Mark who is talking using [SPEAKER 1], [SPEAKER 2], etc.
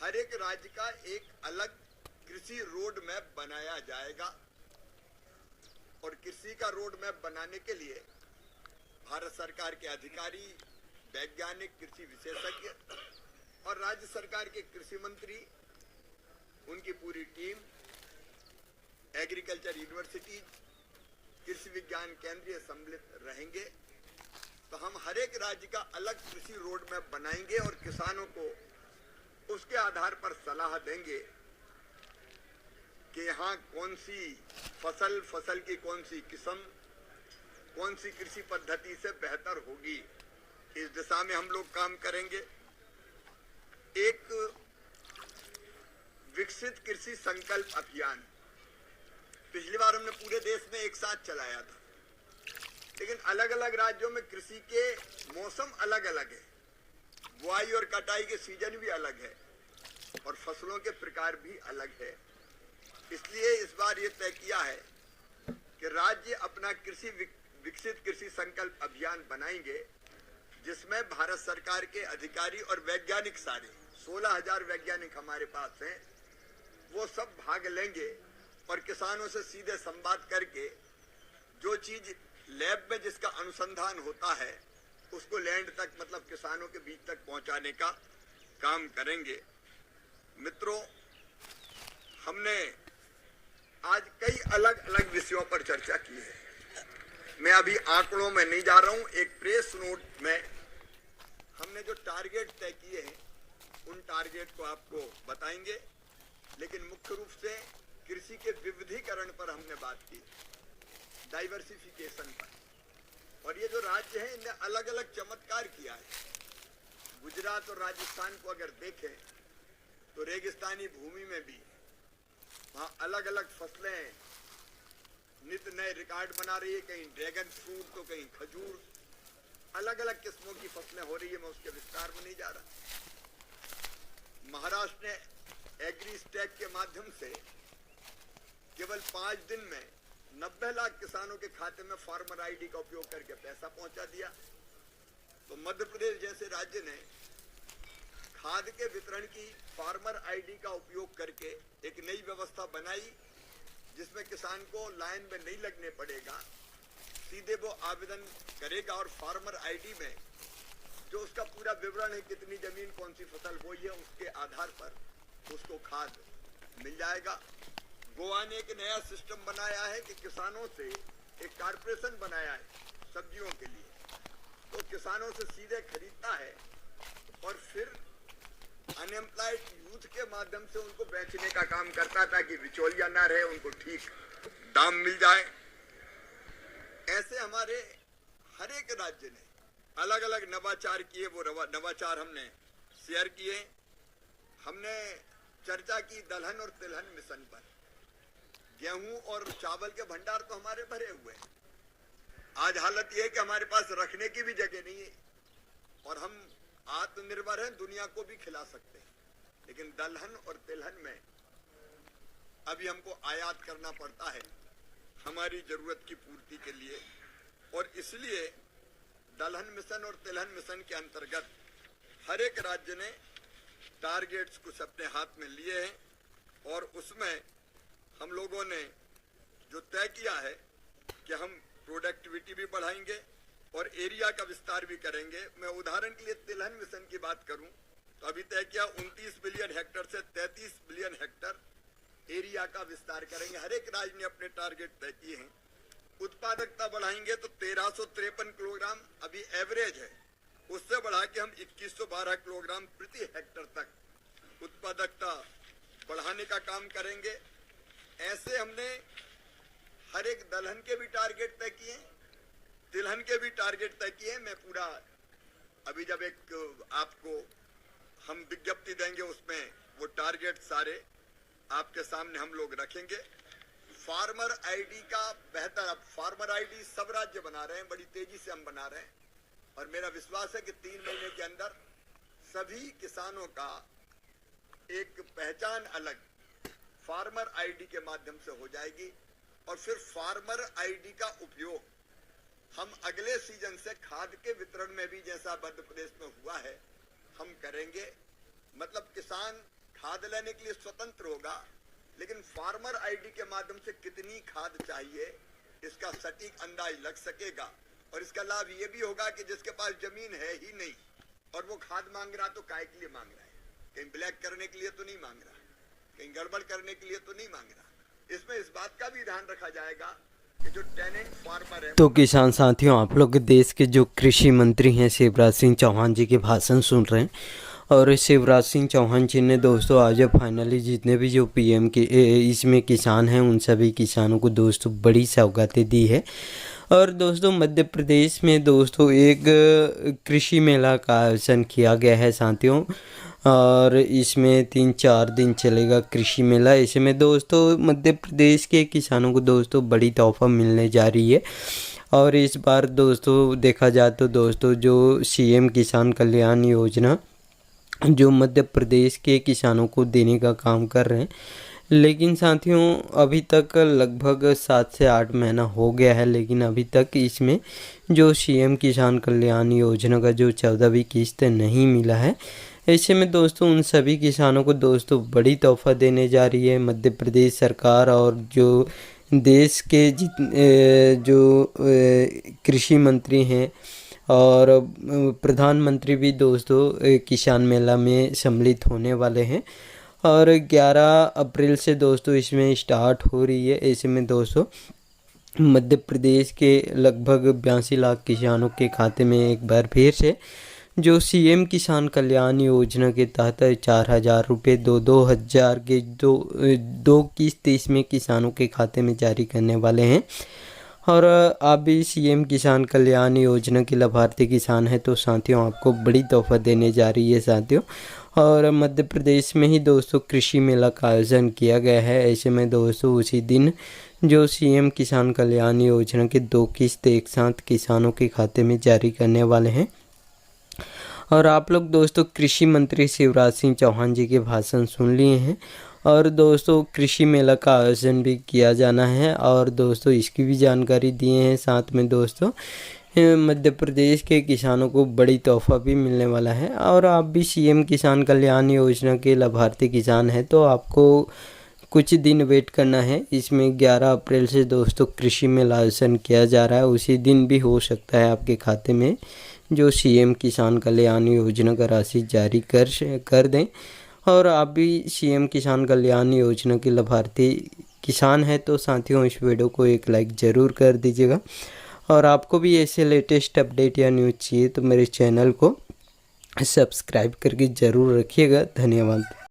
[SPEAKER 1] हर एक राज्य का एक अलग कृषि रोड मैप बनाया जाएगा और कृषि का रोड मैप बनाने के लिए भारत सरकार के अधिकारी, वैज्ञानिक, कृषि विशेषज्ञ और राज्य सरकार के कृषि मंत्री, उनकी पूरी टीम, एग्रीकल्चर यूनिवर्सिटी, कृषि विज्ञान केंद्र सम्मिलित रहेंगे। तो हम हर एक राज्य का अलग कृषि रोड मैप बनाएंगे और किसानों को उसके आधार पर सलाह देंगे कि यहाँ कौन सी फसल की कौन सी किस्म, कौन सी कृषि पद्धति से बेहतर होगी। इस दिशा में हम लोग काम करेंगे। एक विकसित कृषि संकल्प अभियान पिछली बार हमने पूरे देश में एक साथ चलाया था, लेकिन अलग अलग राज्यों में कृषि के मौसम अलग अलग है, बुआई और कटाई के सीजन भी अलग है और फसलों के प्रकार भी अलग है। इसलिए इस बार ये तय किया है कि राज्य अपना विकसित कृषि संकल्प अभियान बनाएंगे, जिसमें भारत सरकार के अधिकारी और वैज्ञानिक, सारे 16,000 वैज्ञानिक हमारे पास हैं, वो सब भाग लेंगे और किसानों से सीधे संवाद करके जो चीज लैब में जिसका अनुसंधान होता है उसको लैंड तक, मतलब किसानों के बीच तक पहुंचाने का काम करेंगे। मित्रों, हमने आज कई अलग अलग विषयों पर चर्चा की है। मैं अभी आंकड़ों में नहीं जा रहा हूं। एक प्रेस नोट में हमने जो टारगेट तय किए हैं उन टारगेट को आपको बताएंगे, लेकिन मुख्य रूप से कृषि के विविधीकरण पर हमने बात की, डाइवर्सिफिकेशन पर। और ये जो राज्य हैं इनने अलग अलग चमत्कार किया है। गुजरात और राजस्थान को अगर देखें तो रेगिस्तानी भूमि में भी वहाँ अलग अलग फसलें नित नए रिकॉर्ड बना रही है। कहीं ड्रैगन फ्रूट तो कहीं खजूर, अलग अलग किस्मों की फसलें हो रही है। मैं उसके विस्तार में नहीं जा रहा। महाराष्ट्र ने एग्री स्टैक के माध्यम से केवल 5 दिन में 90 लाख किसानों के खाते में फार्मर आईडी का उपयोग करके पैसा पहुंचा दिया। तो मध्य प्रदेश जैसे राज्य ने खाद के वितरण की फार्मर आईडी का उपयोग करके एक नई व्यवस्था बनाई, जिसमें किसान को लाइन में नहीं लगने पड़ेगा, सीधे वो आवेदन करेगा और फार्मर आईडी में जो उसका पूरा विवरण है, कितनी जमीन, कौन सी फसल बोई है, उसके आधार पर उसको खाद मिल जाएगा। गोवा ने एक नया सिस्टम बनाया है कि किसानों से एक कारपोरेशन बनाया है सब्जियों के लिए, तो किसानों से सीधे खरीदता है और फिर अनएम्प्लॉयड यूथ के माध्यम से उनको बेचने का काम करता है ताकि बिचौलिया ना रहे, उनको ठीक दाम मिल जाए। ऐसे हमारे हर एक राज्य ने अलग अलग नवाचार किए, वो नवाचार हमने शेयर किए। हमने चर्चा की दलहन और तिलहन मिशन पर। गेहूं और चावल के भंडार तो हमारे भरे हुए हैं। आज हालत यह है कि हमारे पास रखने की भी जगह नहीं है और हम आत्मनिर्भर हैं, दुनिया को भी खिला सकते हैं, लेकिन दलहन और तिलहन में अभी हमको आयात करना पड़ता है हमारी जरूरत की पूर्ति के लिए। और इसलिए दलहन मिशन और तिलहन मिशन के अंतर्गत हर एक राज्य ने टारगेट्स कुछ अपने हाथ में लिए हैं और उसमें हम लोगों ने जो तय किया है कि हम प्रोडक्टिविटी भी बढ़ाएंगे और एरिया का विस्तार भी करेंगे। मैं उदाहरण के लिए तिलहन मिशन की बात करूं तो अभी तय किया 29 बिलियन हेक्टर से 33 बिलियन हेक्टर एरिया का विस्तार करेंगे। हर एक राज्य ने अपने टारगेट तय किए हैं। उत्पादकता बढ़ाएंगे तो 1353 किलोग्राम अभी एवरेज है, उससे बढ़ा के हम 2112 किलोग्राम प्रति हेक्टर तक उत्पादकता बढ़ाने का काम करेंगे। ऐसे हमने हर एक दलहन के भी टारगेट तय किए, तिलहन के भी टारगेट तय किए। मैं पूरा अभी जब एक आपको हम विज्ञप्ति देंगे उसमें वो टारगेट सारे आपके सामने हम लोग रखेंगे। फार्मर आईडी का बेहतर, अब फार्मर आईडी सब राज्य बना रहे हैं, बड़ी तेजी से हम बना रहे हैं और मेरा विश्वास है कि 3 महीने के अंदर सभी किसानों का एक पहचान अलग फार्मर आईडी के माध्यम से हो जाएगी। और फिर फार्मर आईडी का उपयोग हम अगले सीजन से खाद के वितरण में भी, जैसा मध्य प्रदेश में हुआ है, हम करेंगे। मतलब किसान खाद लेने के लिए स्वतंत्र होगा, लेकिन फार्मर आईडी के माध्यम से कितनी खाद चाहिए इसका सटीक अंदाज लग सकेगा। और इसका लाभ ये भी होगा कि जिसके पास जमीन है ही नहीं और वो खाद मांग रहा तो काय के लिए मांग रहा है, कहीं ब्लैक करने के लिए तो नहीं मांग रहा, कहीं गड़बड़ करने के लिए तो नहीं मांग रहा। इसमें इस बात का भी ध्यान रखा जाएगा कि जो टेनेंट फार्मर है।
[SPEAKER 2] तो किसान साथियों, आप लोग देश के जो कृषि मंत्री हैं शिवराज सिंह चौहान जी के भाषण सुन रहे हैं। और शिवराज सिंह चौहान जी ने दोस्तों आज फाइनली जितने भी जो पीएम के इसमें किसान हैं उन सभी किसानों को दोस्तों बड़ी सौगातें दी है। और दोस्तों मध्य प्रदेश में दोस्तों एक कृषि मेला का आयोजन किया गया है साथियों, और इसमें 3-4 दिन चलेगा कृषि मेला। इसमें दोस्तों मध्य प्रदेश के किसानों को दोस्तों बड़ी तोहफा मिलने जा रही है। और इस बार दोस्तों देखा जाए तो दोस्तों जो सीएम किसान कल्याण योजना जो मध्य प्रदेश के किसानों को देने का काम कर रहे हैं, लेकिन साथियों अभी तक लगभग 7 से 8 महीना हो गया है, लेकिन अभी तक इसमें जो सीएम किसान कल्याण योजना का जो 14वीं किस्त नहीं मिला है। ऐसे में दोस्तों उन सभी किसानों को दोस्तों बड़ी तोहफा देने जा रही है मध्य प्रदेश सरकार। और जो देश के जो कृषि मंत्री हैं और प्रधानमंत्री भी दोस्तों किसान मेला में सम्मिलित होने वाले हैं। और 11 अप्रैल से दोस्तों इसमें स्टार्ट हो रही है। ऐसे में दोस्तों मध्य प्रदेश के लगभग 82 लाख किसानों के खाते में एक बार फिर से जो सीएम किसान कल्याण योजना के तहत 4,000 रुपये 2,000 के दो किस्त इसमें किसानों के खाते में जारी करने वाले हैं। और आप भी सीएम किसान कल्याण योजना के लाभार्थी किसान हैं तो साथियों आपको बड़ी तोहफा देने जा रही है साथियों। और मध्य प्रदेश में ही दोस्तों कृषि मेला का आयोजन किया गया है। ऐसे में दोस्तों उसी दिन जो सीएम किसान कल्याण योजना के 2 किस्त एक साथ किसानों के खाते में जारी करने वाले हैं। और आप लोग दोस्तों कृषि मंत्री शिवराज सिंह चौहान जी के भाषण सुन लिए हैं। और दोस्तों कृषि मेला का आयोजन भी किया जाना है और दोस्तों इसकी भी जानकारी दिए हैं। साथ में दोस्तों मध्य प्रदेश के किसानों को बड़ी तोहफा भी मिलने वाला है। और आप भी सीएम किसान कल्याण योजना के लाभार्थी किसान हैं तो आपको कुछ दिन वेट करना है। इसमें 11 अप्रैल से दोस्तों कृषि मेला आयोजन किया जा रहा है। उसी दिन भी हो सकता है आपके खाते में जो सीएम किसान कल्याण योजना का राशि जारी कर दें। और आप भी सीएम किसान कल्याण योजना के लाभार्थी किसान हैं तो साथियों इस वीडियो को एक लाइक ज़रूर कर दीजिएगा। और आपको भी ऐसे लेटेस्ट अपडेट या न्यूज़ चाहिए तो मेरे चैनल को सब्सक्राइब करके ज़रूर रखिएगा। धन्यवाद।